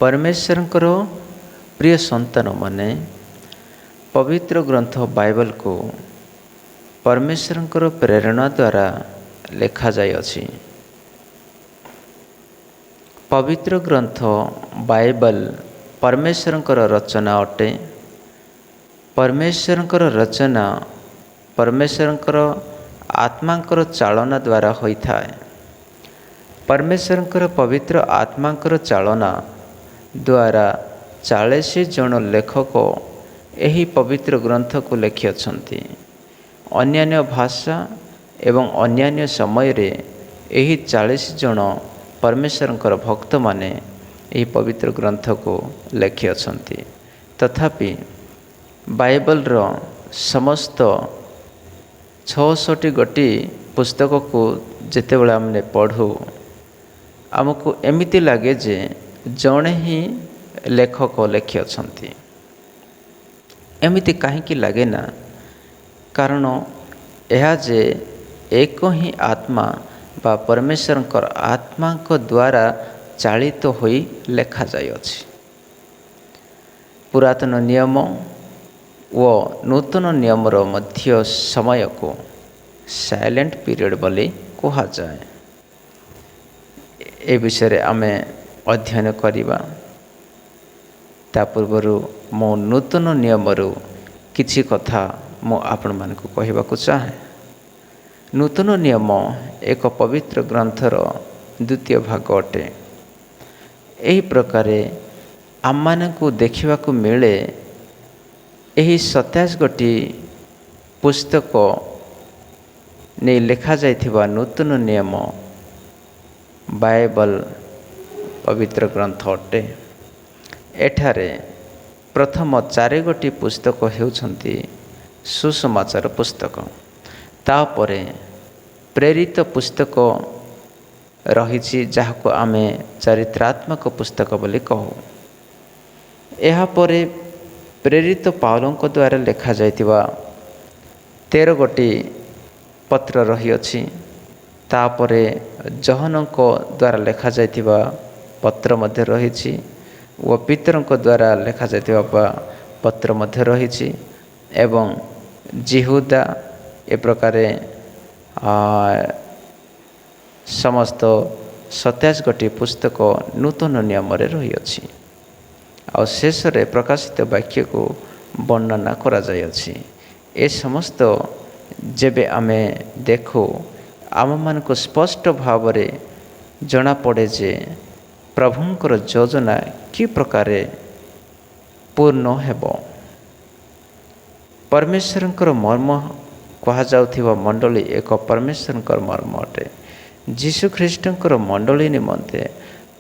परमेश्वरଙ୍କର ପ୍ରିୟ ସନ୍ତାନମାନେ ପବିତ୍ର ଗ୍ରନ୍ଥ ବାଇବଲକୁ परमेश्वरଙ୍କର ପ୍ରେରଣା ଦ୍ୱାରା ଲେଖାଯାଇଅଛି। ପବିତ୍ର ଗ୍ରନ୍ଥ ବାଇବଲ परमेश्वरଙ୍କର ରଚନା ଅଟେ। परमेश्वरଙ୍କର ରଚନା परमेश्वरଙ୍କର आत्माଙ୍କର ଚାଳନା ଦ୍ୱାରା ହୋଇଥାଏ। परमेश्वरଙ୍କର ପବିତ୍ର आत्माଙ୍କର ଚାଳନା द्वारा 40 जन लेखक ଏହି ପବିତ୍ର ଗ୍ରନ୍ଥକୁ ଲେଖିଅଛନ୍ତି। ଅନ୍ୟାନ୍ୟ ଭାଷା ଏବଂ ଅନ୍ୟାନ୍ୟ ସମୟରେ ଏହି 40 ଜଣ परमेश्वरଙ୍କର ଭକ୍ତମାନେ ଏହି ପବିତ୍ର ଗ୍ରନ୍ଥକୁ ଲେଖିଅଛନ୍ତି। ତଥାପି ବାଇବଲର ସମସ୍ତ 66 ଗୋଟି ପୁସ୍ତକକୁ ଯେତେବେଳେ ଆମେ ପଢ଼ୁ ଆମକୁ ଏମିତି ଲାଗେ ଯେ ଜଣେ ହିଁ ଲେଖକ ଲେଖିଅଛନ୍ତି। ଏମିତି କାହିଁକି ଲାଗେ ନା, କାରଣ ଏହା ଯେ ଏକ ହିଁ ଆତ୍ମା ବା परमेश्वरଙ୍କର ଆତ୍ମାଙ୍କ ଦ୍ୱାରା ଚାଳିତ ହୋଇ ଲେଖାଯାଇଅଛି। ପୁରାତନ ନିୟମ ଓ ନୂତନ ନିୟମର ମଧ୍ୟ ସମୟକୁ ସାଇଲେଣ୍ଟ ପିରିୟଡ଼ ବୋଲି କୁହାଯାଏ। ଏ ବିଷୟରେ ଆମେ ଅଧ୍ୟୟନ କରିବା। ତା ପୂର୍ବରୁ ମୁଁ ନୂତନ ନିୟମରୁ କିଛି କଥା ମୁଁ ଆପଣମାନଙ୍କୁ କହିବାକୁ ଚାହେଁ। ନୂତନ ନିୟମ ଏକ ପବିତ୍ର ଗ୍ରନ୍ଥର ଦ୍ୱିତୀୟ ଭାଗ ଅଟେ। ଏହି ପ୍ରକାରେ ଆମମାନଙ୍କୁ ଦେଖିବାକୁ ମିଳେ ଏହି 27 ଗୋଟି ପୁସ୍ତକ ନେଇ ଲେଖାଯାଇଥିବା ନୂତନ ନିୟମ ବାଇବଲ ପବିତ୍ର ଗ୍ରନ୍ଥ ଅଟେ। ଏଠାରେ ପ୍ରଥମ 4 ଗୋଟି ପୁସ୍ତକ ହେଉଛନ୍ତି ସୁସମାଚାର ପୁସ୍ତକ। ତାପରେ ପ୍ରେରିତ ପୁସ୍ତକ ରହିଛି, ଯାହାକୁ ଆମେ ଚରିତ୍ରାତ୍ମକ ପୁସ୍ତକ ବୋଲି କହୁ। ଏହାପରେ ପ୍ରେରିତ ପାଉଲଙ୍କ ଦ୍ୱାରା ଲେଖାଯାଇଥିବା 13 ଗୋଟି ପତ୍ର ରହିଅଛି। ତାପରେ ଜହନଙ୍କ ଦ୍ୱାରା ଲେଖାଯାଇଥିବା ପତ୍ର ମଧ୍ୟ ରହିଛି ଓ ପିତରଙ୍କ ଦ୍ୱାରା ଲେଖାଯାଇଥିବା ପତ୍ର ମଧ୍ୟ ରହିଛି ଏବଂ ଜିହୁଦା ଏ ପ୍ରକାରେ ସମସ୍ତ 27 ଗୋଟି ପୁସ୍ତକ ନୂତନ ନିୟମରେ ରହିଅଛି। ଆଉ ଶେଷରେ ପ୍ରକାଶିତ ବାକ୍ୟକୁ ବର୍ଣ୍ଣନା କରାଯାଇଅଛି। ଏ ସମସ୍ତ ଯେବେ ଆମେ ଦେଖୁ ଆମମାନଙ୍କୁ ସ୍ପଷ୍ଟ ଭାବରେ ଜଣାପଡ଼େ ଯେ ପ୍ରଭୁଙ୍କର ଯୋଜନା କି ପ୍ରକାରେ ପୂର୍ଣ୍ଣ ହେବ। परमेश्वरଙ୍କର ମର୍ମ କୁହାଯାଉଥିବା ମଣ୍ଡଳୀ ଏକ परमेश्वरଙ୍କର ମର୍ମ ଅଟେ। ଯୀଶୁଖ୍ରୀଷ୍ଟଙ୍କର ମଣ୍ଡଳୀ ନିମନ୍ତେ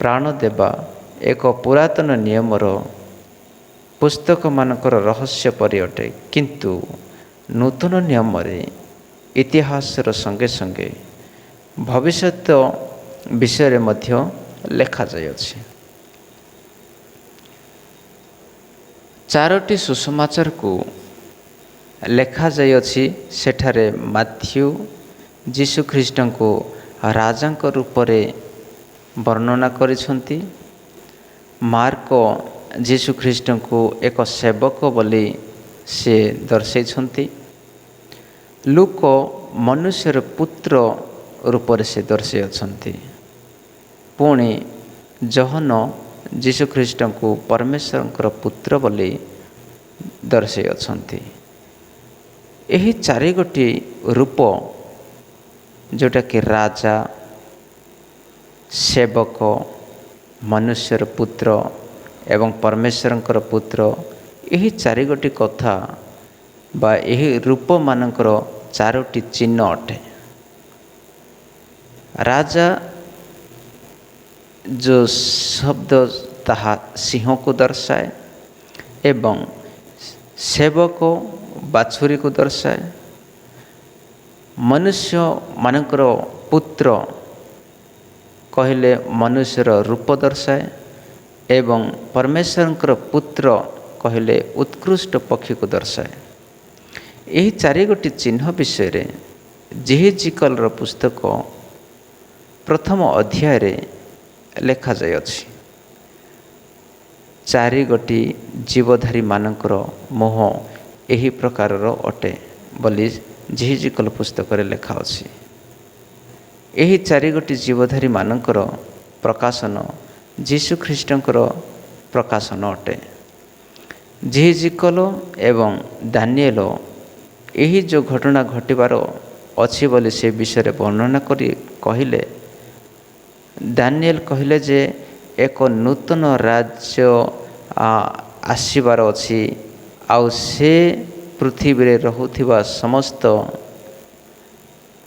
ପ୍ରାଣ ଦେବା ଏକ ପୁରାତନ ନିୟମର ପୁସ୍ତକମାନଙ୍କର ରହସ୍ୟ ପରି ଅଟେ। କିନ୍ତୁ ନୂତନ ନିୟମରେ ଇତିହାସର ସଙ୍ଗେ ସଙ୍ଗେ ଭବିଷ୍ୟତ ବିଷୟରେ ମଧ୍ୟ ଲେଖାଯାଇଅଛି। 4ଟି ସୁସମାଚାରକୁ ଲେଖାଯାଇଅଛି। ସେଠାରେ ମାଥ୍ୟୁ ଯୀଶୁଖ୍ରୀଷ୍ଟଙ୍କୁ ରାଜାଙ୍କ ରୂପରେ ବର୍ଣ୍ଣନା କରିଛନ୍ତି। ମାର୍କ ଯୀଶୁଖ୍ରୀଷ୍ଟଙ୍କୁ ଏକ ସେବକ ବୋଲି ସେ ଦର୍ଶାଇଛନ୍ତି। ଲୁକ ମନୁଷ୍ୟର ପୁତ୍ର ରୂପରେ ସେ ଦର୍ଶାଇଅଛନ୍ତି। ପୁଣି ଜହନ ଯୀଶୁଖ୍ରୀଷ୍ଟଙ୍କୁ परमेश्वरଙ୍କର ପୁତ୍ର ବୋଲି ଦର୍ଶାଇଅଛନ୍ତି। ଏହି 4 ଗୋଟି ରୂପ, ଯେଉଁଟାକି ରାଜା, ସେବକ, ମନୁଷ୍ୟର ପୁତ୍ର ଏବଂ परमेश्वरଙ୍କର ପୁତ୍ର, ଏହି 4 ଗୋଟି କଥା ବା ଏହି ରୂପମାନଙ୍କର 4ଟି ଚିହ୍ନ ଅଟେ। ରାଜା ଯେଉଁ ଶବ୍ଦ ତାହା ସିଂହକୁ ଦର୍ଶାଏ ଏବଂ ସେବକ ବାଛୁରୀକୁ ଦର୍ଶାଏ। ମନୁଷ୍ୟମାନଙ୍କର ପୁତ୍ର କହିଲେ ମନୁଷ୍ୟର ରୂପ ଦର୍ଶାଏ ଏବଂ परमेश्वरଙ୍କର ପୁତ୍ର କହିଲେ ଉତ୍କୃଷ୍ଟ ପକ୍ଷୀକୁ ଦର୍ଶାଏ। ଏହି 4 ଗୋଟି ଚିହ୍ନ ବିଷୟରେ ଯେହେଜିକଲର ପୁସ୍ତକ ପ୍ରଥମ ଅଧ୍ୟାୟରେ ଲେଖାଯାଇଅଛି। ଚାରି ଗୋଟି ଜୀବଧାରୀ ମାନଙ୍କର ମୋହ ଏହି ପ୍ରକାରର ଅଟେ ବୋଲି ଜିହିଜିକଲ ପୁସ୍ତକରେ ଲେଖା ଅଛି। ଏହି ଚାରି ଗୋଟି ଜୀବଧାରୀ ମାନଙ୍କର ପ୍ରକାଶନ ଯୀଶୁଖ୍ରୀଷ୍ଟଙ୍କର ପ୍ରକାଶନ ଅଟେ। ଜିହିଜିକଲ ଏବଂ ଦାନିଏଲ ଏହି ଯେଉଁ ଘଟଣା ଘଟିବାର ଅଛି ବୋଲି ସେ ବିଷୟରେ ବର୍ଣ୍ଣନା କରି କହିଲେ, ଦାନିଏଲ କହିଲେ ଯେ ଏକ ନୂତନ ରାଜ୍ୟ ଆସିବାର ଅଛି, ଆଉ ସେ ପୃଥିବୀରେ ରହୁଥିବା ସମସ୍ତ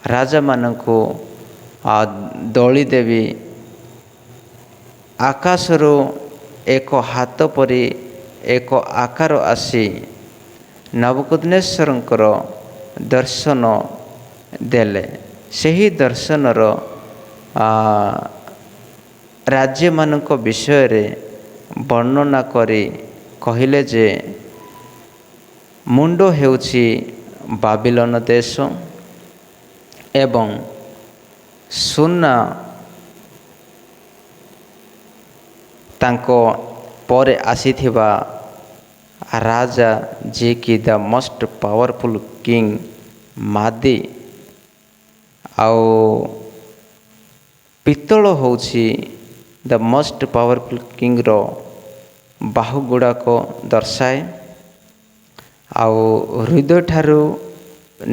ରାଜାମାନଙ୍କୁ ଦଳି ଦେବି। ଆକାଶରୁ ଏକ ହାତ ପରି ଏକ ଆକାର ଆସି ନବୁକଦ୍ନେସରଙ୍କର ଦର୍ଶନ ଦେଲେ। ସେହି ଦର୍ଶନର ରାଜ୍ୟମାନଙ୍କ ବିଷୟରେ ବର୍ଣ୍ଣନା କରି କହିଲେ ଯେ ମୁଣ୍ଡ ହେଉଛି ବାବିଲନ ଦେଶ ଏବଂ ସୁନା ତାଙ୍କ ପରେ ଆସିଥିବା ରାଜା ଯିଏକି ଦ ମୋଷ୍ଟ ପାୱାରଫୁଲ୍ କିଙ୍ଗ ମାଦି, ଆଉ ପିତ୍ତଳ ହେଉଛି ଦ ମୋଷ୍ଟ ପାୱାରଫୁଲ୍ କିଙ୍ଗର ବାହୁ ଗୁଡ଼ାକ ଦର୍ଶାଏ। ଆଉ ହୃଦୟଠାରୁ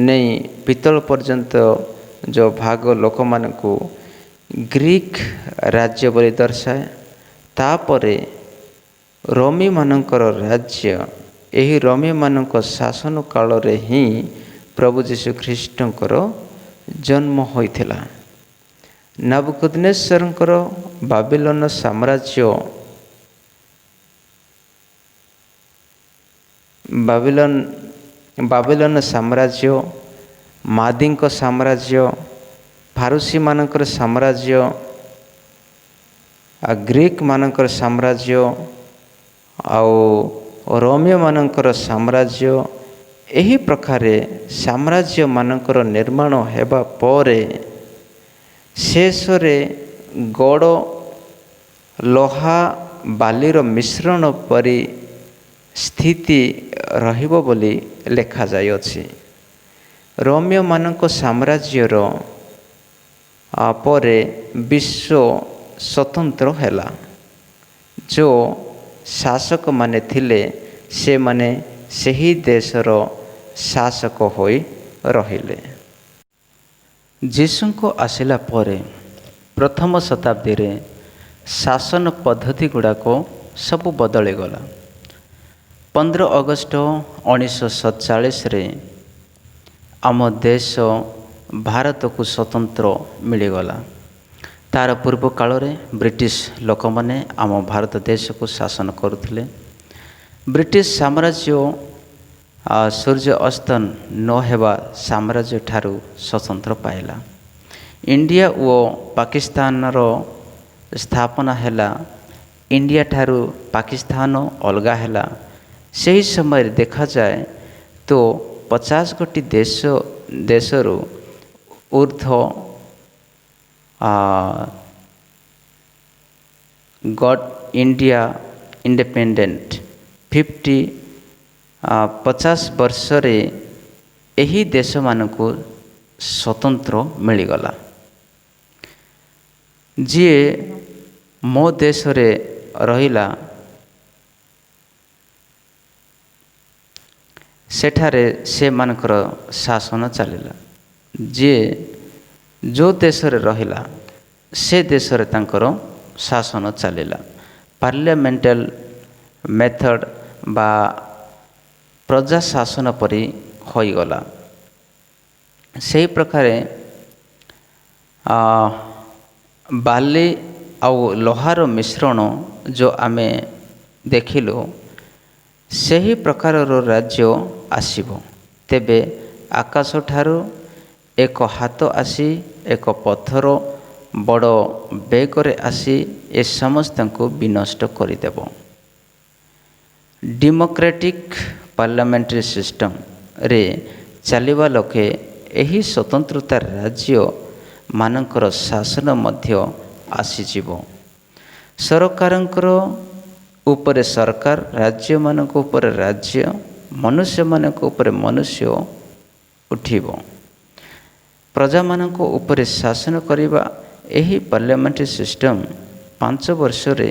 ନେଇ ପିତ୍ତଳ ପର୍ଯ୍ୟନ୍ତ ଯେଉଁ ଭାଗ ଲୋକମାନଙ୍କୁ ଗ୍ରୀକ୍ ରାଜ୍ୟ ବୋଲି ଦର୍ଶାଏ। ତାପରେ ରୋମୀମାନଙ୍କର ରାଜ୍ୟ, ଏହି ରୋମୀମାନଙ୍କ ଶାସନ କାଳରେ ହିଁ ପ୍ରଭୁ ଯୀଶୁଖ୍ରୀଷ୍ଟଙ୍କର ଜନ୍ମ ହୋଇଥିଲା। ନବୁକଦ୍ନେସରଙ୍କର ବାବିଲନ ସାମ୍ରାଜ୍ୟ ବାବିଲନ ସାମ୍ରାଜ୍ୟ, ମାଦିଙ୍କ ସାମ୍ରାଜ୍ୟ, ଫାରୁସୀମାନଙ୍କର ସାମ୍ରାଜ୍ୟ, ଗ୍ରୀକ୍ ମାନଙ୍କର ସାମ୍ରାଜ୍ୟ ଆଉ ରୋମୀୟମାନଙ୍କର ସାମ୍ରାଜ୍ୟ, ଏହି ପ୍ରକାରେ ସାମ୍ରାଜ୍ୟମାନଙ୍କର ନିର୍ମାଣ ହେବା ପରେ ଶେଷରେ ଗଡ଼ ଲୁହା ବାଲିର ମିଶ୍ରଣ ପରି ସ୍ଥିତି ରହିବ ବୋଲି ଲେଖାଯାଇଅଛି। ରୋମୀୟମାନଙ୍କ ସାମ୍ରାଜ୍ୟର ପରେ ବିଶ୍ୱ ସ୍ୱତନ୍ତ୍ର ହେଲା। ଯେଉଁ ଶାସକମାନେ ଥିଲେ ସେମାନେ ସେହି ଦେଶର ଶାସକ ହୋଇ ରହିଲେ। ଯୀଶୁଙ୍କ ଆସିଲା ପରେ ପ୍ରଥମ ଶତାବ୍ଦୀରେ ଶାସନ ପଦ୍ଧତି ଗୁଡ଼ାକ ସବୁ ବଦଳିଗଲା। 15 ଅଗଷ୍ଟ 1947ରେ ଆମ ଦେଶ ଭାରତକୁ ସ୍ୱତନ୍ତ୍ର ମିଳିଗଲା। ତାର ପୂର୍ବ କାଳରେ ବ୍ରିଟିଶ ଲୋକମାନେ ଆମ ଭାରତ ଦେଶକୁ ଶାସନ କରୁଥିଲେ। ବ୍ରିଟିଶ ସାମ୍ରାଜ୍ୟ ସୂର୍ଯ୍ୟ ଅସ୍ତ ନ ହେବା ସାମ୍ରାଜ୍ୟ ଠାରୁ ସ୍ୱତନ୍ତ୍ର ପାଇଲା। ଇଣ୍ଡିଆ ଓ ପାକିସ୍ତାନର ସ୍ଥାପନା ହେଲା। ଇଣ୍ଡିଆ ଠାରୁ ପାକିସ୍ତାନ ଅଲଗା ହେଲା। ସେହି ସମୟରେ ଦେଖାଯାଏ ତ 50 ଗୋଟି ଦେଶରୁ ଉର୍ଦ୍ଧ୍ୱ ଗଟ୍ ଇଣ୍ଡିଆ ଇଣ୍ଡିପେଣ୍ଡେଣ୍ଟ 50 ବର୍ଷରେ ଏହି ଦେଶମାନଙ୍କୁ ସ୍ୱତନ୍ତ୍ର ମିଳିଗଲା। ଯିଏ ମୋ ଦେଶରେ ରହିଲା ସେଠାରେ ସେମାନଙ୍କର ଶାସନ ଚାଲିଲା। ଯିଏ ଯେଉଁ ଦେଶରେ ରହିଲା ସେ ଦେଶରେ ତାଙ୍କର ଶାସନ ଚାଲିଲା। ପାର୍ଲିଆମେଣ୍ଟାଲ ମେଥଡ଼ ବା ପ୍ରଜା ଶାସନ ପରି ହୋଇଗଲା। ସେହି ପ୍ରକାରେ ବାଲି ଆଉ ଲୁହାର ମିଶ୍ରଣ ଯେଉଁ ଆମେ ଦେଖିଲୁ, ସେହି ପ୍ରକାରର ରାଜ୍ୟ ଆସିବ। ତେବେ ଆକାଶଠାରୁ ଏକ ହାତ ଆସି ଏକ ପଥର ବଡ଼ ବେଗରେ ଆସି ଏ ସମସ୍ତଙ୍କୁ ବିନଷ୍ଟ କରିଦେବ। ଡେମୋକ୍ରାଟିକ୍ ପାର୍ଲାମେଣ୍ଟାରୀ ସିଷ୍ଟମରେ ଚାଲିବା ଲୋକେ ଏହି ସ୍ୱତନ୍ତ୍ରତା ରାଜ୍ୟ ମାନଙ୍କର ଶାସନ ମଧ୍ୟ ଆସିଯିବ। ସରକାରଙ୍କର ଉପରେ ସରକାର, ରାଜ୍ୟମାନଙ୍କ ଉପରେ ରାଜ୍ୟ, ମନୁଷ୍ୟମାନଙ୍କ ଉପରେ ମନୁଷ୍ୟ ଉଠିବ। ପ୍ରଜାମାନଙ୍କ ଉପରେ ଶାସନ କରିବା। ଏହି ପାର୍ଲାମେଣ୍ଟାରୀ ସିଷ୍ଟମ୍ 5 ବର୍ଷରେ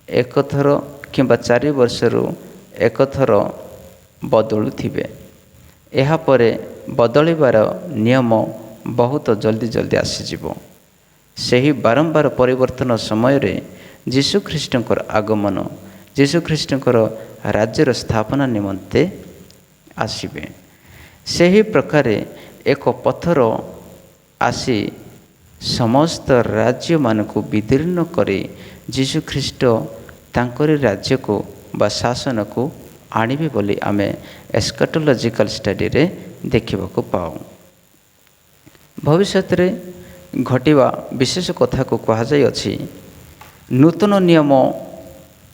ଏକଥର କିମ୍ବା 4 ବର୍ଷରୁ ଏକଥର ବଦଳୁଥିବେ। ଏହାପରେ ବଦଳିବାର ନିୟମ ବହୁତ ଜଲ୍ଦି ଆସିଯିବ। ସେହି ବାରମ୍ବାର ପରିବର୍ତ୍ତନ ସମୟରେ ଯୀଶୁଖ୍ରୀଷ୍ଟଙ୍କର ଆଗମନ, ଯୀଶୁଖ୍ରୀଷ୍ଟଙ୍କର ରାଜ୍ୟର ସ୍ଥାପନା ନିମନ୍ତେ ଆସିବେ। ସେହି ପ୍ରକାରେ ଏକ ପଥର ଆସି ସମସ୍ତ ରାଜ୍ୟମାନଙ୍କୁ ବିଦୀର୍ଣ୍ଣ କରି ଯୀଶୁଖ୍ରୀଷ୍ଟ ତାଙ୍କରି ରାଜ୍ୟକୁ ବା ଶାସନକୁ ଆଣିବେ ବୋଲି ଆମେ ଏସ୍କାଟୋଲୋଜିକାଲ ଷ୍ଟଡିରେ ଦେଖିବାକୁ ପାଉ। ଭବିଷ୍ୟତରେ ଘଟିବା ବିଶେଷ କଥାକୁ କୁହାଯାଇଅଛି। ନୂତନ ନିୟମ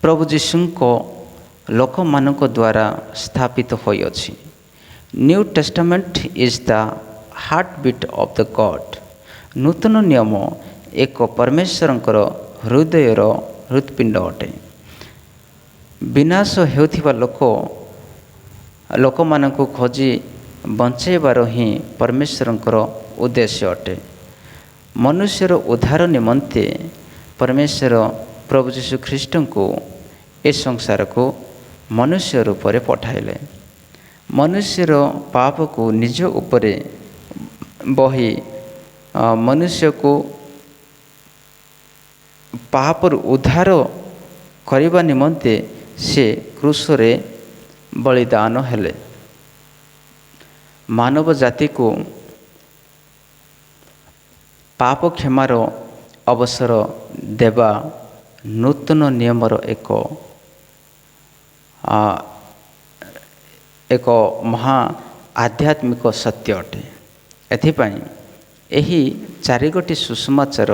ପ୍ରଭୁ ଯୀଶୁଙ୍କ ଲୋକମାନଙ୍କ ଦ୍ୱାରା ସ୍ଥାପିତ ହୋଇଅଛି। New testament is the heart beat of the God. ନୂତନ ନିୟମ ଏକ ପରମେଶ୍ୱରଙ୍କର ହୃଦୟର ହୃତ୍ପିଣ୍ଡ ଅଟେ। ବିନାଶ ହେଉଥିବା ଲୋକମାନଙ୍କୁ ଖୋଜି ବଞ୍ଚାଇବାର ହିଁ ପରମେଶ୍ୱରଙ୍କର ଉଦ୍ଦେଶ୍ୟ ଅଟେ। ମନୁଷ୍ୟର ଉଦ୍ଧାର ନିମନ୍ତେ ପରମେଶ୍ୱର ପ୍ରଭୁ ଯୀଶୁଖ୍ରୀଷ୍ଟଙ୍କୁ ଏ ସଂସାରକୁ ମନୁଷ୍ୟ ରୂପରେ ପଠାଇଲେ। ମନୁଷ୍ୟର ପାପକୁ ନିଜ ଉପରେ ବହି ମନୁଷ୍ୟକୁ ପାପରୁ ଉଦ୍ଧାର କରିବା ନିମନ୍ତେ ସେ କ୍ରୁଶରେ ବଳିଦାନ ହେଲେ। ମାନବ ଜାତିକୁ ପାପ କ୍ଷମାର ଅବସର ଦେବା ନୂତନ ନିୟମର ଏକ ମହା ଆଧ୍ୟାତ୍ମିକ ସତ୍ୟ ଅଟେ। ଏଥିପାଇଁ ଏହି 4ଗୋଟି ସୁସମାଚାର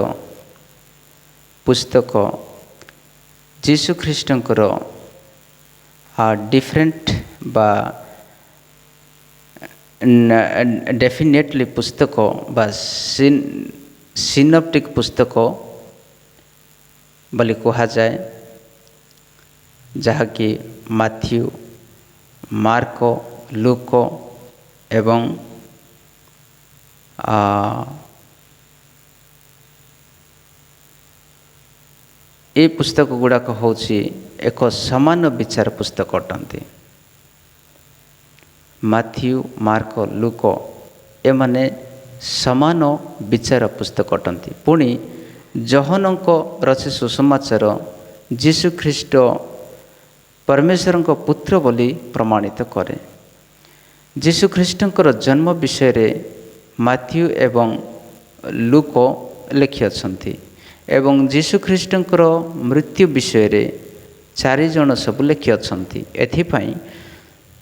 ପୁସ୍ତକ ଯୀଶୁଖ୍ରୀଷ୍ଟଙ୍କର ଡିଫରେଣ୍ଟ ବା ଡେଫିନେଟଲି ପୁସ୍ତକ ବା ସିନପ୍ଟିକ୍ ପୁସ୍ତକ ବୋଲି କୁହାଯାଏ, ଯାହାକି ମାଥ୍ୟୁ, ମାର୍କ, ଲୁକ ଏବଂ ଏ ପୁସ୍ତକ ଗୁଡ଼ାକ ହେଉଛି ଏକ ସମାନ ବିଚାର ପୁସ୍ତକ ଅଟନ୍ତି। ମାଥ୍ୟୁ, ମାର୍କ, ଲୁକ ଏମାନେ ସମାନ ବିଚାର ପୁସ୍ତକ ଅଟନ୍ତି। ପୁଣି ଯୋହନଙ୍କ ରଚି ସୁସମାଚାର ଯୀଶୁଖ୍ରୀଷ୍ଟ ପରମେଶ୍ୱରଙ୍କ ପୁତ୍ର ବୋଲି ପ୍ରମାଣିତ କରେ। ଯୀଶୁଖ୍ରୀଷ୍ଟଙ୍କର ଜନ୍ମ ବିଷୟରେ ମାଥ୍ୟୁ ଏବଂ ଲୁକ ଲେଖିଅଛନ୍ତି ଏବଂ ଯୀଶୁଖ୍ରୀଷ୍ଟଙ୍କର ମୃତ୍ୟୁ ବିଷୟରେ 4 ଜଣ ସବୁ ଲେଖିଅଛନ୍ତି। ଏଥିପାଇଁ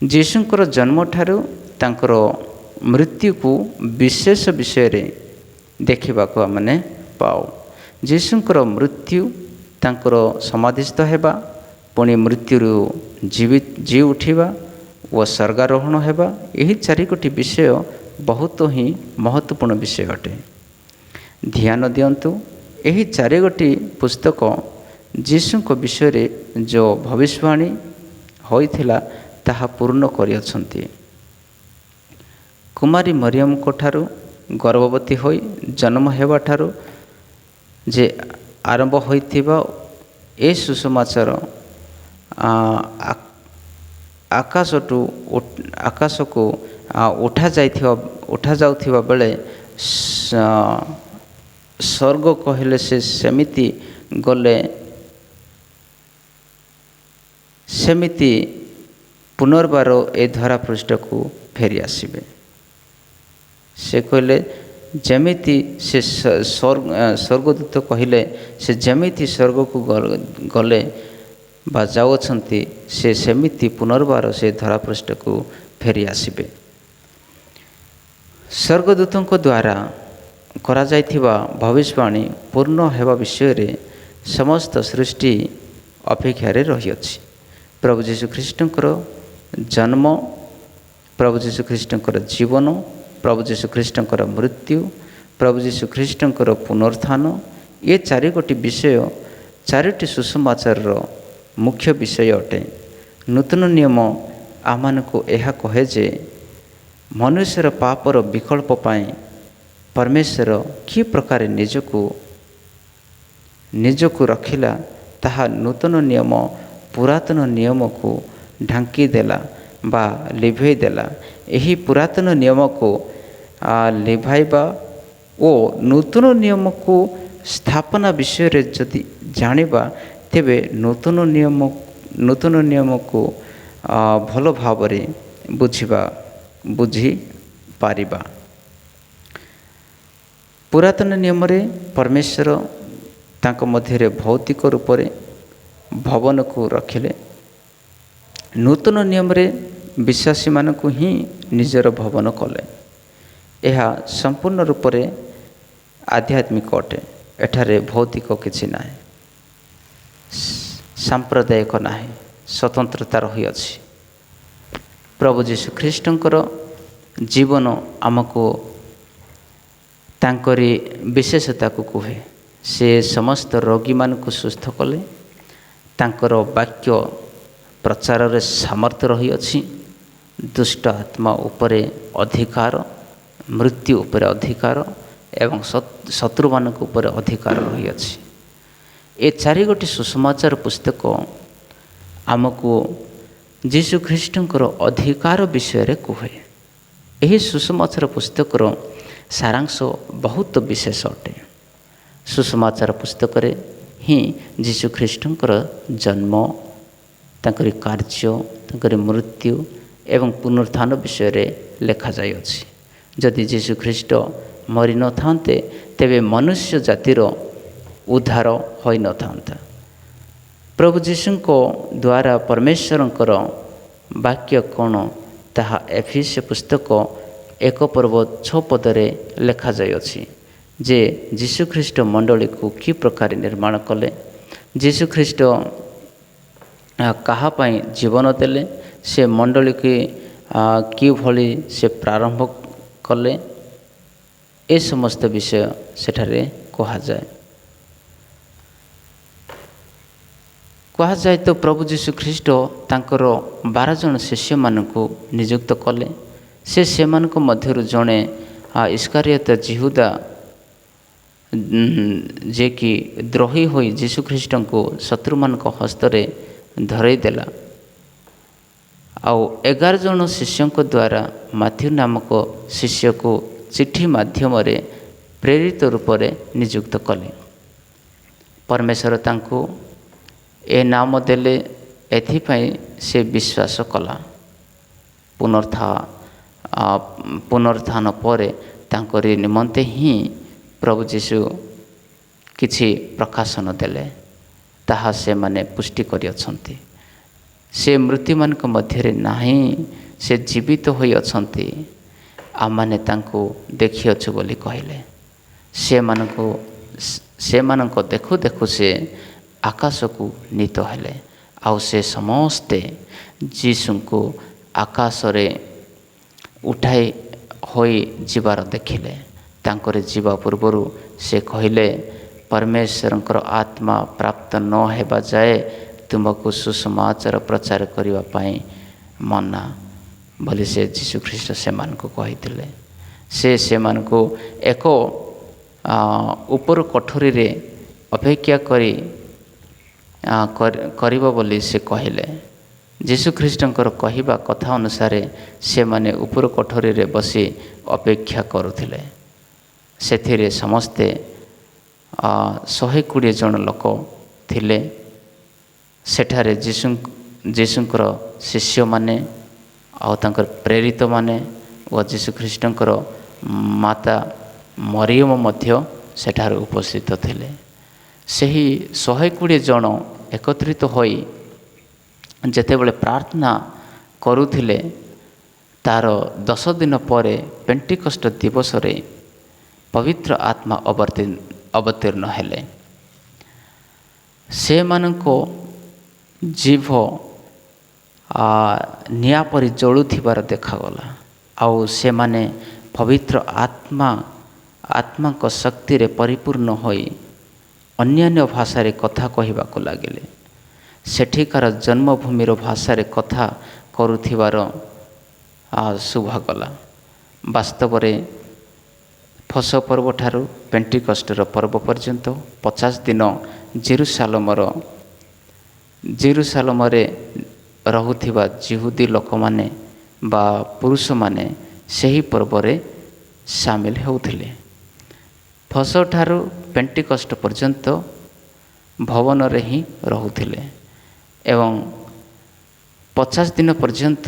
ଯୀଶୁଙ୍କର ଜନ୍ମଠାରୁ ତାଙ୍କର ମୃତ୍ୟୁକୁ ବିଶେଷ ବିଷୟରେ ଦେଖିବାକୁ ଆମେ ପାଉ। ଯୀଶୁଙ୍କର ମୃତ୍ୟୁ, ତାଙ୍କର ସମାଧିସ୍ଥ ହେବା, ପୁଣି ମୃତ୍ୟୁରୁ ଜି ଉଠିବା ଓ ସ୍ୱର୍ଗାରୋହଣ ହେବା, ଏହି 4ଗୋଟି ବିଷୟ ବହୁତ ହିଁ ମହତ୍ତ୍ୱପୂର୍ଣ୍ଣ ବିଷୟ ଅଟେ। ଧ୍ୟାନ ଦିଅନ୍ତୁ, ଏହି 4ଗୋଟି ପୁସ୍ତକ ଯୀଶୁଙ୍କ ବିଷୟରେ ଯେଉଁ ଭବିଷ୍ୟବାଣୀ ହୋଇଥିଲା ତାହା ପୂର୍ଣ୍ଣ କରିଅଛନ୍ତି। କୁମାରୀ ମରିୟମଙ୍କ ଠାରୁ ଗର୍ଭବତୀ ହୋଇ ଜନ୍ମ ହେବାଠାରୁ ଯେ ଆରମ୍ଭ ହୋଇଥିବା ଏ ସୁସମାଚାର ଆକାଶକୁ ଉଠାଯାଉଥିବା ବେଳେ ସ୍ୱର୍ଗ କହିଲେ ସେ ସେମିତି ଗଲେ, ସେମିତି ପୁନର୍ବାର ଏ ଧରା ପୃଷ୍ଠକୁ ଫେରି ଆସିବେ। ସେ କହିଲେ ଯେମିତି ସେ ସ୍ୱର୍ଗଦୂତ କହିଲେ ସେ ଯେମିତି ସ୍ୱର୍ଗକୁ ଗଲେ ବା ଯାଉଅଛନ୍ତି, ସେ ସେମିତି ପୁନର୍ବାର ସେ ଧରାପୃଷ୍ଠକୁ ଫେରି ଆସିବେ। ସ୍ୱର୍ଗଦୂତଙ୍କ ଦ୍ୱାରା କରାଯାଇଥିବା ଭବିଷ୍ୟବାଣୀ ପୂର୍ଣ୍ଣ ହେବା ବିଷୟରେ ସମସ୍ତ ସୃଷ୍ଟି ଅପେକ୍ଷାରେ ରହିଅଛି। ପ୍ରଭୁ ଯୀଶୁଖ୍ରୀଷ୍ଟଙ୍କର ଜନ୍ମ, ପ୍ରଭୁ ଯୀଶୁଖ୍ରୀଷ୍ଟଙ୍କର ଜୀବନ, ପ୍ରଭୁ ଯୀଶୁଖ୍ରୀଷ୍ଟଙ୍କର ମୃତ୍ୟୁ, ପ୍ରଭୁ ଯୀଶୁଖ୍ରୀଷ୍ଟଙ୍କର ପୁନରୁତ୍ଥାନ, ଏ 4ଗୋଟି ବିଷୟ 4ଟି ସୁସମାଚାରର मुख्य विषय अटे। नूतन नियम आमको यह कहे जे मनुष्यर पापर विकल्प पाए परमेश्वर कि प्रकार निजको रखिला ताहा नूतन नियम पुरातन नियम को ढांकी देला बा लिभई देला। यही पुरातन नियम को लिभाइबा ओ नूतन नियम को स्थापना विषय रे जदि जानिबा तेबे नूतन नियम को भल भाव बुझी पारिबा। पुरातन नियम रे परमेश्वर तांक मध्य भौतिक रूप से भवन को रखिले। नूतन नियम रे विश्वासी मानक ही निजर भवन कले। यह संपूर्ण रूप से आध्यात्मिक अटे। एठारे भौतिक किछि नाही, सांप्रदायिक नाही, स्वतंत्रता रही अछि। प्रभु जीशु ख्रीष्टंकर जीवन आमको तांकरी विशेषता को कहे। से समस्त रोगी मान को सुस्थ कले। तांकर वाक्य प्रचार रे सामर्थ्य रही अछि। दुष्ट आत्मा उपरे अधिकार, मृत्यु उपरे अधिकार एवं शत्रु मान उपरे अधिकार रही अछि। ए चारि गोटी सुसमाचार पुस्तक आमको जीशु ख्रीष्टंकर अधिकार विषय रे कहे। यही सुसमाचार पुस्तकर सारांश बहुत विशेष अटे। सुसमाचार पुस्तक रे ही जीशु ख्रीष्टंकर जन्म, तांकरी कार्य, तांकरी मृत्यु एवं पुनरुत्थान विषय रे लेखा जाय अछि। जदि जीशु ख्रीष्ट मरि न थांते तेबे मनुष्य जातिर उद्धार होई न थांता। प्रभु जीशुको द्वारा परमेश्वरंकर वाक्य कौन ताहा एफिस पुस्तक 1:6 पदरे लेखा जाय अछि जे जीशु ख्रीष्ट मंडली को कि प्रकार निर्माण कले, जीशु ख्रीष्ट कहा पाई जीवन देले, से मंडली की कि भली से प्रारंभ कले, ए समस्त विषय सेठारे कहा जाए तो प्रभु जीशु ख्रीष्ट तांकर 12 जन शिष्य मानकु नियुक्त कले। से मानक मध्यरु जणे इस्कारियोत जिहुदा जे कि द्रोही होई जीशु ख्रीष्ट को शत्रु मानक हस्तरे धरई देला। आउ 11 जन शिष्यों द्वारा माथ्यू नामक शिष्य को चिट्ठी माध्यम रे प्रेरित रूप से नियुक्त कले। परमेश्वर तांको ए नाम देले एथिपाई से विश्वास कला। पुनरुत्थान पर तांकरी निमंते ही प्रभु जीशु किछि प्रकाशन देले, ताहा से माने पुष्टि करि अछंती। से मृत्यु मानक मध्य नाही, से जीवित होई अछंती। आमाने तांको देखि अछु बोली कहले। से मानक देखु देखु से आकाश को नीत हेले। आउ से समस्ते जीशु को आकाश रे उठाई होई जीवार देखिले। तांकर जीवा पूर्वरु से कहले, परमेश्वरंकर आत्मा प्राप्त न हेबा जाए तुमको सुसमाचार प्रचार करिवा पाई मना बोली से जीशु ख्रीष्ट से मान को कहिथिले। से मान को एक ऊपर कठोरी रे अपेक्षा करिबा बोली से कहले। जीशु ख्रीष्टंकर कहिबा कथा अनुसार से माने ऊपर कठोरी रे बसी अपेक्षा करुथिले। सेथिरे समस्ते 120 जन लोक थिले। सेठारे जीशुंकर शिष्य माने आउ तांकर प्रेरित माने व जीशु ख्रीष्टंकर माता मरियम मध्य सेठारे उपस्थित थिले। सही 120 जन एकत्रित होई जेतेबेले प्रार्थना करुथिले, तार 10 दिन परे पेंटिकस्ट दिवस रे पवित्र आत्मा अवतीर्ण हेले। से मानको जीव निया परि जळुथिबार देखागला। आउ से माने पवित्र आत्मा को शक्ति रे परिपूर्ण होई अन्यान्य भाषा रे कथा कहिबा को लागिले। ସେଠିକାର ଜନ୍ମଭୂମିର ଭାଷାରେ କଥା କରୁଥିବାର ଶୁଭାଗଲା। ବାସ୍ତବରେ ଫସ ପର୍ବ ଠାରୁ ପେଣ୍ଟିକଷ୍ଟର ପର୍ବ ପର୍ଯ୍ୟନ୍ତ 50 ଦିନ ଜେରୁସାଲମରେ ରହୁଥିବା ଜିହୁଦୀ ଲୋକମାନେ ବା ପୁରୁଷମାନେ ସେହି ପର୍ବରେ ସାମିଲ ହେଉଥିଲେ। ଫସ ଠାରୁ ପେଣ୍ଟିକଷ୍ଟ ପର୍ଯ୍ୟନ୍ତ ଭବନରେ ହିଁ ରହୁଥିଲେ ଏବଂ 50 ଦିନ ପର୍ଯ୍ୟନ୍ତ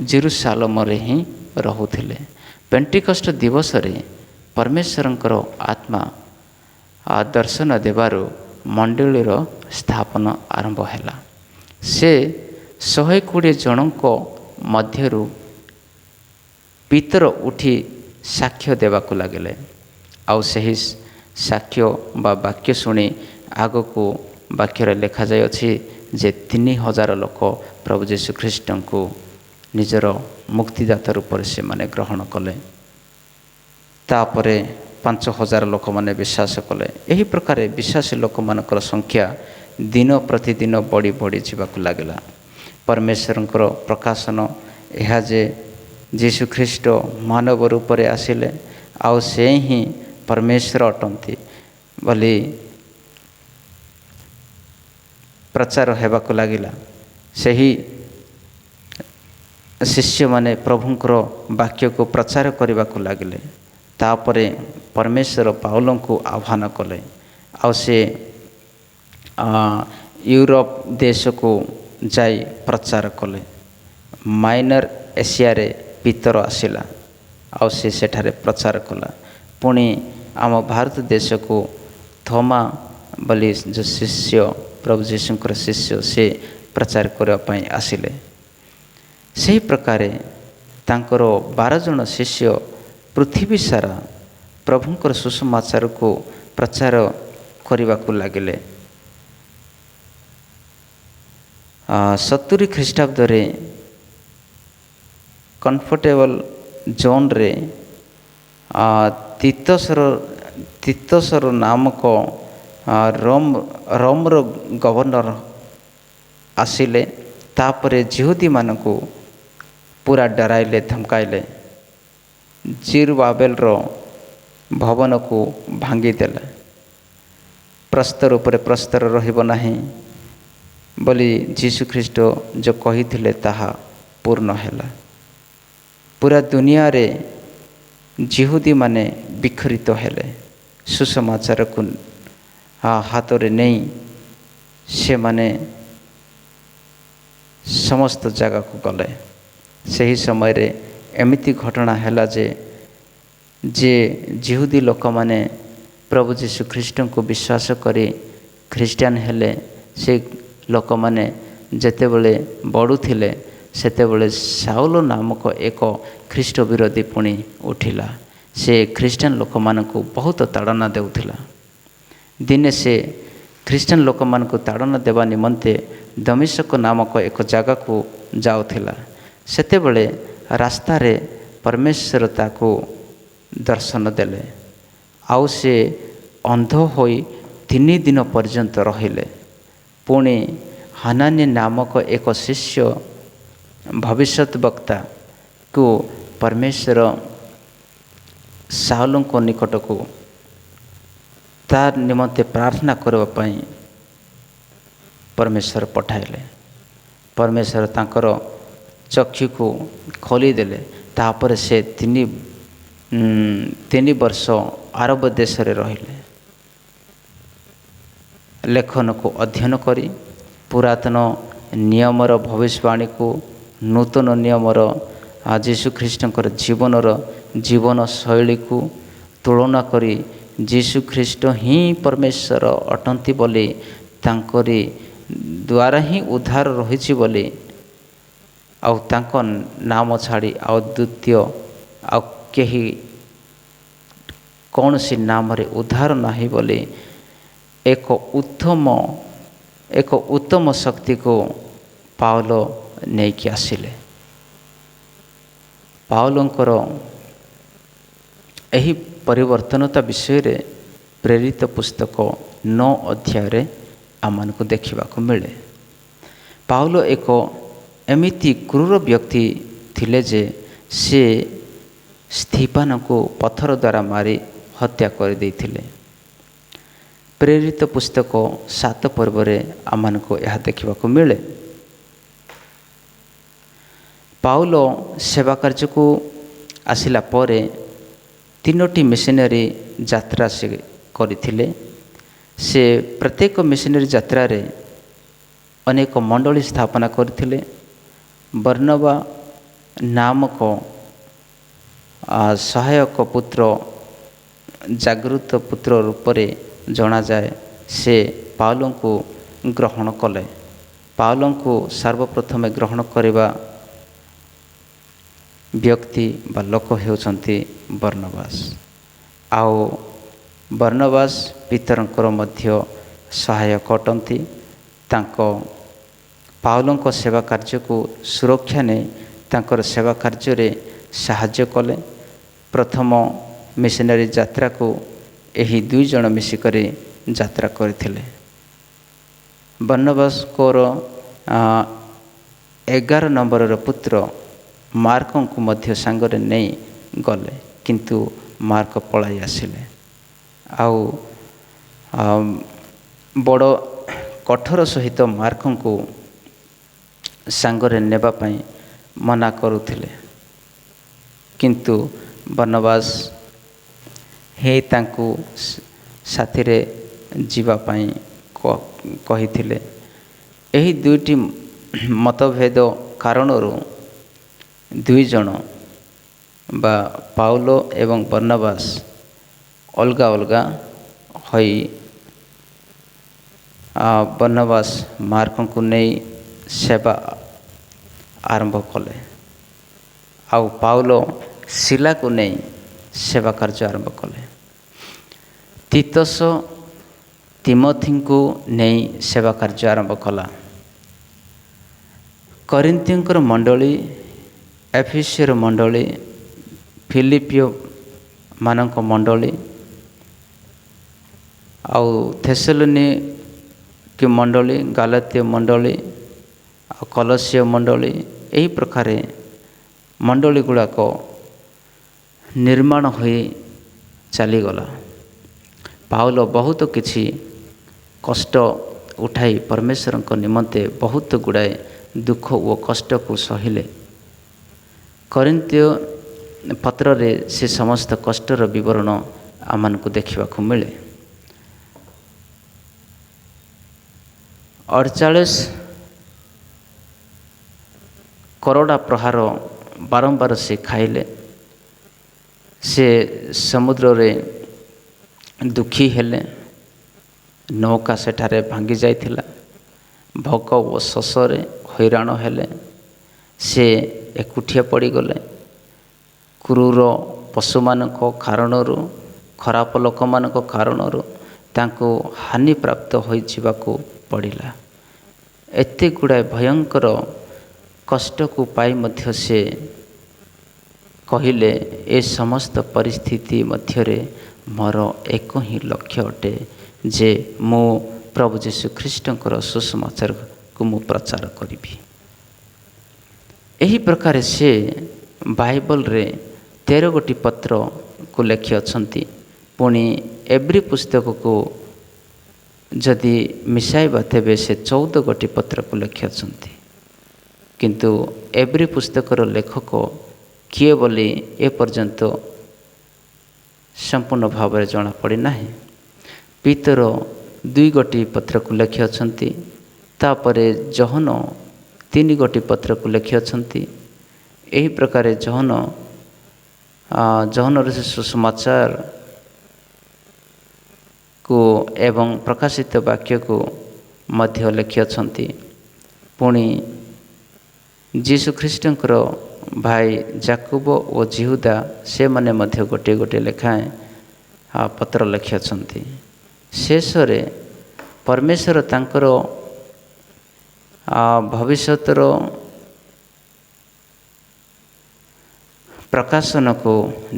ଜେରୁସାଲମରେ ହିଁ ରହୁଥିଲେ। ପେଣ୍ଟିକଷ୍ଟ ଦିବସରେ ପରମେଶ୍ୱରଙ୍କର ଆତ୍ମା ଦର୍ଶନ ଦେବାରୁ ମଣ୍ଡଳୀର ସ୍ଥାପନ ଆରମ୍ଭ ହେଲା। ସେ 120 ଜଣଙ୍କ ମଧ୍ୟରୁ ପିତର ଉଠି ସାକ୍ଷ୍ୟ ଦେବାକୁ ଲାଗିଲେ। ଆଉ ସେହି ସାକ୍ଷ୍ୟ ବା ବାକ୍ୟ ଶୁଣି ଆଗକୁ ବାକ୍ୟରେ ଲେଖାଯାଇଅଛି ଯେ 3000 ଲୋକ ପ୍ରଭୁ ଯୀଶୁଖ୍ରୀଷ୍ଟଙ୍କୁ ନିଜର ମୁକ୍ତିଦାତା ରୂପରେ ସେମାନେ ଗ୍ରହଣ କଲେ। ତାପରେ 5000 ଲୋକମାନେ ବିଶ୍ୱାସ କଲେ। ଏହି ପ୍ରକାର ବିଶ୍ୱାସୀ ଲୋକମାନଙ୍କର ସଂଖ୍ୟା ଦିନ ପ୍ରତିଦିନ ବଢ଼ି ବଢ଼ି ଯିବାକୁ ଲାଗିଲା। ପରମେଶ୍ୱରଙ୍କର ପ୍ରକାଶନ ଏହା ଯେ ଯୀଶୁଖ୍ରୀଷ୍ଟ ମାନବ ରୂପରେ ଆସିଲେ ଆଉ ସେ ହିଁ ପରମେଶ୍ୱର ଅଟନ୍ତି ବୋଲି ପ୍ରଚାର ହେବାକୁ ଲାଗିଲା। ସେହି ଶିଷ୍ୟମାନେ ପ୍ରଭୁଙ୍କର ବାକ୍ୟକୁ ପ୍ରଚାର କରିବାକୁ ଲାଗିଲେ। ତାପରେ ପରମେଶ୍ୱର ପାଉଲଙ୍କୁ ଆହ୍ୱାନ କଲେ ଆଉ ସେ ୟୁରୋପ ଦେଶକୁ ଯାଇ ପ୍ରଚାର କଲେ। ମାଇନର ଏସିଆରେ ପିତର ଆସିଲା ଆଉ ସେ ସେଠାରେ ପ୍ରଚାର କଲା। ପୁଣି ଆମ ଭାରତ ଦେଶକୁ ଥୋମା ବୋଲି ଯେଉଁ ଶିଷ୍ୟ ପ୍ରଭୁ ଯୀଶୁଙ୍କର ଶିଷ୍ୟ ସେ ପ୍ରଚାର କରିବା ପାଇଁ ଆସିଲେ। ସେହି ପ୍ରକାରେ ତାଙ୍କର 12 ଜଣ ଶିଷ୍ୟ ପୃଥିବୀ ସାରା ପ୍ରଭୁଙ୍କର ସୁସମାଚାରକୁ ପ୍ରଚାର କରିବାକୁ ଲାଗିଲେ। 70 ଖ୍ରୀଷ୍ଟାବ୍ଦରେ କମ୍ଫର୍ଟେବଲ ଜୋନ୍ରେ ତିତସର ନାମକ ରୋମର ଗଭର୍ଣ୍ଣର ଆସିଲେ। ତାପରେ ଜିହୁଦୀମାନଙ୍କୁ ପୁରା ଡରାଇଲେ, ଧମକାଇଲେ। ଜିରୁବାବେଲର ଭବନକୁ ଭାଙ୍ଗିଦେଲେ। ପ୍ରସ୍ତର ଉପରେ ପ୍ରସ୍ତର ରହିବ ନାହିଁ ବୋଲି ଯୀଶୁଖ୍ରୀଷ୍ଟ ଯେଉଁ କହିଥିଲେ ତାହା ପୂର୍ଣ୍ଣ ହେଲା। ପୁରା ଦୁନିଆରେ ଜିହୁଦୀମାନେ ବିଖରିତ ହେଲେ। ସୁସମାଚାରକୁ ହାତରେ ନେଇ ସେମାନେ ସମସ୍ତ ଜାଗାକୁ ଗଲେ। ସେହି ସମୟରେ ଏମିତି ଘଟଣା ହେଲା ଯେ ଜିହୁଦୀ ଲୋକମାନେ ପ୍ରଭୁ ଯୀଶୁଖ୍ରୀଷ୍ଟଙ୍କୁ ବିଶ୍ୱାସ କରି ଖ୍ରୀଷ୍ଟିଆନ ହେଲେ। ସେ ଲୋକମାନେ ଯେତେବେଳେ ବଢ଼ୁଥିଲେ ସେତେବେଳେ ସାଉଲ ନାମକ ଏକ ଖ୍ରୀଷ୍ଟ ବିରୋଧୀ ପୁଣି ଉଠିଲା। ସେ ଖ୍ରୀଷ୍ଟିଆନ ଲୋକମାନଙ୍କୁ ବହୁତ ତାଡ଼ନା ଦେଉଥିଲା। ଦିନେ ସେ ଖ୍ରୀଷ୍ଟିଆନ ଲୋକମାନଙ୍କୁ ତାଡ଼ନା ଦେବା ନିମନ୍ତେ ଦମିଶ୍କ ନାମକ ଏକ ଜାଗାକୁ ଯାଉଥିଲା। ସେତେବେଳେ ରାସ୍ତାରେ ପରମେଶ୍ୱର ତାକୁ ଦର୍ଶନ ଦେଲେ ଆଉ ସେ ଅନ୍ଧ ହୋଇ 3 ଦିନ ପର୍ଯ୍ୟନ୍ତ ରହିଲେ। ପୁଣି ହାନାନୀ ନାମକ ଏକ ଶିଷ୍ୟ ଭବିଷ୍ୟତ ବକ୍ତାକୁ ପରମେଶ୍ୱର ସାଉଲଙ୍କ ନିକଟକୁ ତା ନିମନ୍ତେ ପ୍ରାର୍ଥନା କରିବା ପାଇଁ ପରମେଶ୍ୱର ପଠାଇଲେ। ପରମେଶ୍ୱର ତାଙ୍କର ଚକ୍ଷୁକୁ ଖୋଲିଦେଲେ। ତାପରେ ସେ 3 ବର୍ଷ ଆରବ ଦେଶରେ ରହିଲେ। ଲେଖନକୁ ଅଧ୍ୟୟନ କରି ପୁରାତନ ନିୟମର ଭବିଷ୍ୟବାଣୀକୁ ନୂତନ ନିୟମର ଯୀଶୁଖ୍ରୀଷ୍ଟଙ୍କର ଜୀବନ ଶୈଳୀକୁ ତୁଳନା କରି ଯୀଶୁଖ୍ରୀଷ୍ଟ ହିଁ ପରମେଶ୍ୱର ଅଟନ୍ତି ବୋଲି ତାଙ୍କରି ଦ୍ୱାରା ହିଁ ଉଦ୍ଧାର ରହିଛି ବୋଲି ଆଉ ତାଙ୍କ ନାମ ଛାଡ଼ି ଆଉ ଦ୍ୱିତୀୟ ଆଉ କେହି କୌଣସି ନାମରେ ଉଦ୍ଧାର ନାହିଁ ବୋଲି ଏକ ଉତ୍ତମ ଶକ୍ତିକୁ ପାଉଲ ନେଇକି ଆସିଲେ। ପାଉଲଙ୍କର ଏହି ପରିବର୍ତ୍ତନତା ବିଷୟରେ ପ୍ରେରିତ ପୁସ୍ତକ 9 ଅଧ୍ୟାୟରେ ଆମମାନଙ୍କୁ ଦେଖିବାକୁ ମିଳେ। ପାଉଲ ଏକ ଏମିତି କ୍ରୂର ବ୍ୟକ୍ତି ଥିଲେ ଯେ ସେ ସ୍ତିଫାନଙ୍କୁ ପଥର ଦ୍ୱାରା ମାରି ହତ୍ୟା କରିଦେଇଥିଲେ। ପ୍ରେରିତ ପୁସ୍ତକ 7 ପର୍ବରେ ଆମମାନଙ୍କୁ ଏହା ଦେଖିବାକୁ ମିଳେ। ପାଉଲ ସେବା କାର୍ଯ୍ୟକୁ ଆସିଲା ପରେ 3ଟି ମିଶନାରୀ ଯାତ୍ରା ସେ କରିଥିଲେ। ସେ ପ୍ରତ୍ୟେକ ମିଶନାରୀ ଯାତ୍ରାରେ ଅନେକ ମଣ୍ଡଳୀ ସ୍ଥାପନା କରିଥିଲେ। ବର୍ଣ୍ଣବା ନାମକ ସହାୟକ ପୁତ୍ର ଜାଗୃତ ପୁତ୍ର ରୂପରେ ଜଣାଯାଏ। ସେ ପାଉଲଙ୍କୁ ଗ୍ରହଣ କଲେ। ପାଉଲଙ୍କୁ ସର୍ବପ୍ରଥମେ ଗ୍ରହଣ କରିବା ବ୍ୟକ୍ତି ବା ଲୋକ ହେଉଛନ୍ତି ବର୍ଣ୍ଣବାସ। ଆଉ ବର୍ଣ୍ଣବାସ ପିତରଙ୍କର ମଧ୍ୟ ସହାୟକ ଅଟନ୍ତି। ତାଙ୍କ ପାଉଲଙ୍କ ସେବା କାର୍ଯ୍ୟକୁ ସୁରକ୍ଷା ନେଇ ତାଙ୍କର ସେବା କାର୍ଯ୍ୟରେ ସାହାଯ୍ୟ କଲେ। ପ୍ରଥମ ମିଶନାରୀ ଯାତ୍ରାକୁ ଏହି 2 ଜଣ ମିଶିକରି ଯାତ୍ରା କରିଥିଲେ। ବର୍ଣ୍ଣବାସଙ୍କର 11 ନମ୍ବରର ପୁତ୍ର ମାର୍କଙ୍କୁ ମଧ୍ୟ ସାଙ୍ଗରେ ନେଇ ଗଲେ, କିନ୍ତୁ ମାର୍କ ପଳାଇ ଆସିଲେ। ଆଉ ବଡ଼ କଠୋର ସହିତ ମାର୍କଙ୍କୁ ସାଙ୍ଗରେ ନେବା ପାଇଁ ମନା କରୁଥିଲେ, କିନ୍ତୁ ବର୍ଣ୍ଣବାସ ତାଙ୍କୁ ସାଥିରେ ଯିବା ପାଇଁ କହିଥିଲେ। ଏହି 2ଟି ମତଭେଦ କାରଣରୁ 2 ଜଣ ବା ପାଉଲ ଏବଂ ବର୍ଣ୍ଣବାସ ଅଲଗା ଅଲଗା ହୋଇ ବର୍ଣ୍ଣବାସ ମାର୍କଙ୍କୁ ନେଇ ସେବା ଆରମ୍ଭ କଲେ। ଆଉ ପାଉଲ ଶିଲାକୁ ନେଇ ସେବା କାର୍ଯ୍ୟ ଆରମ୍ଭ କଲେ। ତିତସ ତିମୋଥୀଙ୍କୁ ନେଇ ସେବା କାର୍ଯ୍ୟ ଆରମ୍ଭ କଲା। କରିନ୍ଥୀୟଙ୍କର ମଣ୍ଡଳୀ, ଏଫେସୀୟର ମଣ୍ଡଳୀ, ଫିଲିପିଓ ମାନଙ୍କ ମଣ୍ଡଳୀ ଆଉ ଥେସଲୋନିକ ମଣ୍ଡଳୀ, ଗାଲାତୀୟ ମଣ୍ଡଳୀ ଆଉ କଲସିୟ ମଣ୍ଡଳୀ, ଏହି ପ୍ରକାର ମଣ୍ଡଳୀ ଗୁଡ଼ାକ ନିର୍ମାଣ ହୋଇ ଚାଲିଗଲା। ପାଉଲ ବହୁତ କିଛି କଷ୍ଟ ଉଠାଇ ପରମେଶ୍ୱରଙ୍କ ନିମନ୍ତେ ବହୁତ ଗୁଡ଼ାଏ ଦୁଃଖ ଓ କଷ୍ଟକୁ ସହିଲେ। କରିନ୍ଥୀୟ ପତ୍ରରେ ସେ ସମସ୍ତ କଷ୍ଟର ବିବରଣ ଆମମାନଙ୍କୁ ଦେଖିବାକୁ ମିଳେ। 48 କରଡ଼ା ପ୍ରହାର ବାରମ୍ବାର ସେ ଖାଇଲେ। ସେ ସମୁଦ୍ରରେ ଦୁଃଖୀ ହେଲେ। ନୌକା ସେଠାରେ ଭାଙ୍ଗି ଯାଇଥିଲା। ଭୋକ ଓ ଶୋଷରେ ହଇରାଣ ହେଲେ। ସେ ଏକୁଟିଆ ପଡ଼ିଗଲେ। କ୍ରୂର ପଶୁମାନଙ୍କ କାରଣରୁ, ଖରାପ ଲୋକମାନଙ୍କ କାରଣରୁ ତାଙ୍କୁ ହାନିପ୍ରାପ୍ତ ହୋଇଯିବାକୁ ପଡ଼ିଲା। ଏତେ ଗୁଡ଼ାଏ ଭୟଙ୍କର କଷ୍ଟକୁ ପାଇ ମଧ୍ୟ ସେ କହିଲେ, ଏ ସମସ୍ତ ପରିସ୍ଥିତି ମଧ୍ୟରେ ମୋର ଏକ ହିଁ ଲକ୍ଷ୍ୟ ଅଟେ ଯେ ମୁଁ ପ୍ରଭୁ ଯୀଶୁ ଖ୍ରୀଷ୍ଟଙ୍କର ସୁସମାଚାରକୁ ମୁଁ ପ୍ରଚାର କରିବି। ଏହି ପ୍ରକାର ସେ ବାଇବଲରେ 13ଗୋଟି ପତ୍ରକୁ ଲେଖିଅଛନ୍ତି। ପୁଣି ଏବ୍ରୀ ପୁସ୍ତକକୁ ଯଦି ମିଶାଇବା ତେବେ ସେ 14ଗୋଟି ପତ୍ରକୁ ଲେଖିଅଛନ୍ତି। କିନ୍ତୁ ଏବ୍ରୀ ପୁସ୍ତକର ଲେଖକ କିଏ ବୋଲି ଏପର୍ଯ୍ୟନ୍ତ ସମ୍ପୂର୍ଣ୍ଣ ଭାବରେ ଜଣାପଡ଼ିନାହିଁ। ପିତର 2ଗୋଟି ପତ୍ରକୁ ଲେଖିଅଛନ୍ତି। ତାପରେ ଜହନ 3ଗୋଟି ପତ୍ରକୁ ଲେଖିଅଛନ୍ତି। ଏହି ପ୍ରକାର ଜହନର ସେ ସୁସମାଚାରକୁ ଏବଂ ପ୍ରକାଶିତ ବାକ୍ୟକୁ ମଧ୍ୟ ଲେଖିଅଛନ୍ତି। ପୁଣି ଯୀଶୁଖ୍ରୀଷ୍ଟଙ୍କର ଭାଇ ଯାକୋବ ଓ ଯିହୁଦା ସେମାନେ ମଧ୍ୟ ଗୋଟିଏ ଗୋଟିଏ ଲେଖାଏଁ ପତ୍ର ଲେଖିଅଛନ୍ତି। ଶେଷରେ ପରମେଶ୍ୱର ତାଙ୍କର ଭବିଷ୍ୟତର ପ୍ରକାଶନକୁ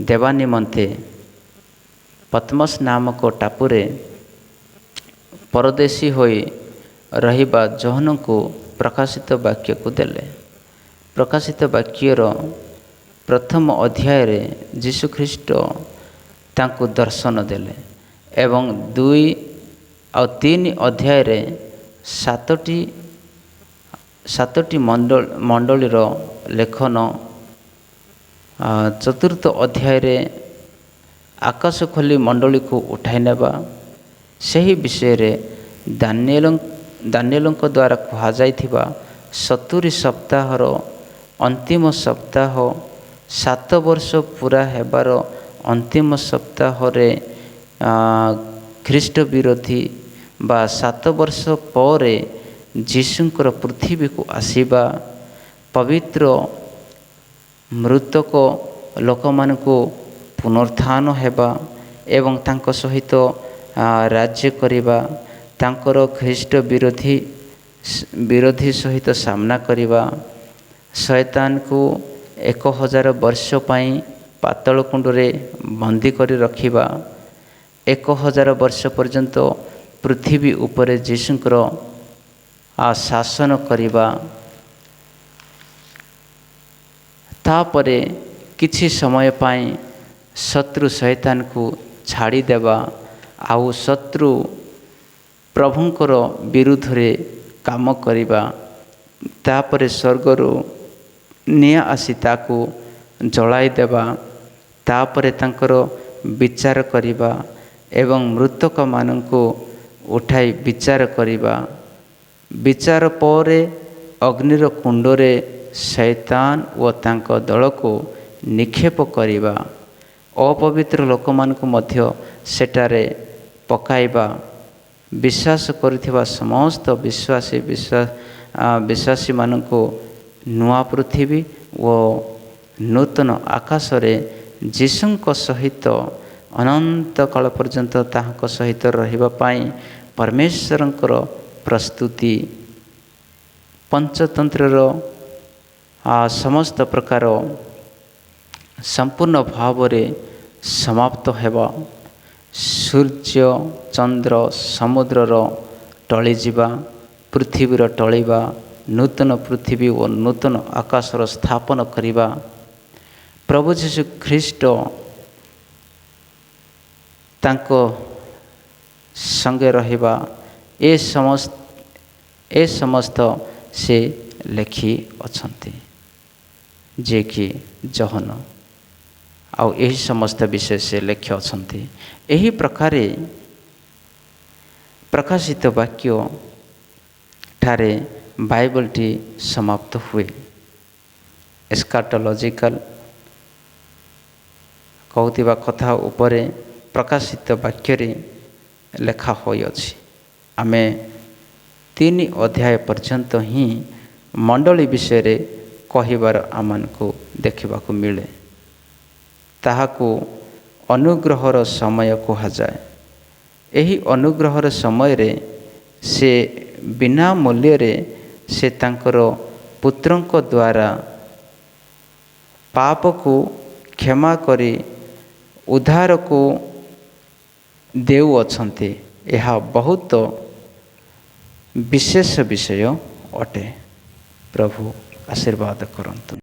ଦେବା ନିମନ୍ତେ ପତ୍ମସ୍ ନାମକ ଟାପୁରେ ପରଦେଶୀ ହୋଇ ରହିବା ଜହନଙ୍କୁ ପ୍ରକାଶିତ ବାକ୍ୟକୁ ଦେଲେ। ପ୍ରକାଶିତ ବାକ୍ୟର ପ୍ରଥମ ଅଧ୍ୟାୟରେ ଯୀଶୁଖ୍ରୀଷ୍ଟ ତାଙ୍କୁ ଦର୍ଶନ ଦେଲେ ଏବଂ 2 ଆଉ 3 ଅଧ୍ୟାୟରେ ସାତଟି ମଣ୍ଡଳୀର ଲେଖନ, 4th ଅଧ୍ୟାୟରେ ଆକାଶ ଖୋଲି ମଣ୍ଡଳୀକୁ ଉଠାଇ ନେବା, ସେହି ବିଷୟରେ ଦାନିଏଲଙ୍କ ଦ୍ୱାରା କୁହାଯାଇଥିବା 70 ସପ୍ତାହର ଅନ୍ତିମ ସପ୍ତାହ, 7 ବର୍ଷ ପୁରା ହେବାର ଅନ୍ତିମ ସପ୍ତାହରେ ଖ୍ରୀଷ୍ଟ ବିରୋଧୀ ବା 7 ବର୍ଷ ପରେ ଯୀଶୁଙ୍କର ପୃଥିବୀକୁ ଆସିବା, ପବିତ୍ର ମୃତକ ଲୋକମାନଙ୍କୁ ପୁନରୁତ୍ଥାନ ହେବା ଏବଂ ତାଙ୍କ ସହିତ ରାଜ୍ୟ କରିବା, ତାଙ୍କର ଖ୍ରୀଷ୍ଟ ବିରୋଧୀ ସହିତ ସାମ୍ନା କରିବା, ଶୟତାନକୁ 1000 ବର୍ଷ ପାଇଁ ପାତାଳ କୁଣ୍ଡରେ ବନ୍ଦୀ କରି ରଖିବା, 1000 ବର୍ଷ ପର୍ଯ୍ୟନ୍ତ ପୃଥିବୀ ଉପରେ ଯୀଶୁଙ୍କର ଶାସନ କରିବା, ତାପରେ କିଛି ସମୟ ପାଇଁ ଶତ୍ରୁ ଶୟତାନକୁ ଛାଡ଼ିଦେବା, ଆଉ ଶତ୍ରୁ ପ୍ରଭୁଙ୍କର ବିରୁଦ୍ଧରେ କାମ କରିବା, ତାପରେ ସ୍ୱର୍ଗରୁ ନିଆଁ ଆସି ତାକୁ ଜଳାଇ ଦେବା, ତାପରେ ତାଙ୍କର ବିଚାର କରିବା ଏବଂ ମୃତକମାନଙ୍କୁ ଉଠାଇ ବିଚାର କରିବା। ବିଚାର ପରେ ଅଗ୍ନିର କୁଣ୍ଡରେ ଶୈତାନ ଓ ତାଙ୍କ ଦଳକୁ ନିକ୍ଷେପ କରିବା, ଅପବିତ୍ର ଲୋକମାନଙ୍କୁ ମଧ୍ୟ ସେଠାରେ ପକାଇବା, ବିଶ୍ୱାସ କରୁଥିବା ସମସ୍ତ ବିଶ୍ୱାସୀମାନଙ୍କୁ ନୂଆ ପୃଥିବୀ ଓ ନୂତନ ଆକାଶରେ ଯୀଶୁଙ୍କ ସହିତ ଅନନ୍ତ କାଳ ପର୍ଯ୍ୟନ୍ତ ତାହାଙ୍କ ସହିତ ରହିବା ପାଇଁ ପରମେଶ୍ୱରଙ୍କର ପ୍ରସ୍ତୁତି, ପଞ୍ଚତନ୍ତ୍ରର ସମସ୍ତ ପ୍ରକାର ସମ୍ପୂର୍ଣ୍ଣ ଭାବରେ ସମାପ୍ତ ହେବା, ସୂର୍ଯ୍ୟ ଚନ୍ଦ୍ର ସମୁଦ୍ରର ଟଳିଯିବା, ପୃଥିବୀର ଟଳିବା, ନୂତନ ପୃଥିବୀ ଓ ନୂତନ ଆକାଶର ସ୍ଥାପନ କରିବା, ପ୍ରଭୁ ଯୀଶୁ ଖ୍ରୀଷ୍ଟ ତାଙ୍କ ସଙ୍ଗେ ରହିବା, ଏ ସମସ୍ତ ସେ ଲେଖି ଅଛନ୍ତି, ଯିଏକି ଜହନ ଆଉ ଏହି ସମସ୍ତ ବିଷୟ ସେ ଲେଖି ଅଛନ୍ତି। ଏହି ପ୍ରକାରେ ପ୍ରକାଶିତ ବାକ୍ୟ ଠାରେ ବାଇବଲଟି ସମାପ୍ତ ହୁଏ। ଏସ୍କାଟୋଲୋଜିକାଲ କହୁଥିବା କଥା ଉପରେ ପ୍ରକାଶିତ ବାକ୍ୟରେ ଲେଖା ହୋଇଅଛି। ଆମେ 3 ଅଧ୍ୟାୟ ପର୍ଯ୍ୟନ୍ତ ହିଁ ମଣ୍ଡଳୀ ବିଷୟରେ କହିବାର ଆମମାନଙ୍କୁ ଦେଖିବାକୁ ମିଳେ। ତାହାକୁ ଅନୁଗ୍ରହର ସମୟ କୁହାଯାଏ। ଏହି ଅନୁଗ୍ରହର ସମୟରେ ସେ ବିନା ମୂଲ୍ୟରେ ସେ ତାଙ୍କର ପୁତ୍ରଙ୍କ ଦ୍ୱାରା ପାପକୁ କ୍ଷମା କରି ଉଦ୍ଧାରକୁ ଦେଉଅଛନ୍ତି। ଏହା ବହୁତ ବିଶେଷ ବିଷୟ ଅଟେ। ପ୍ରଭୁ ଆଶୀର୍ବାଦ କରନ୍ତୁ।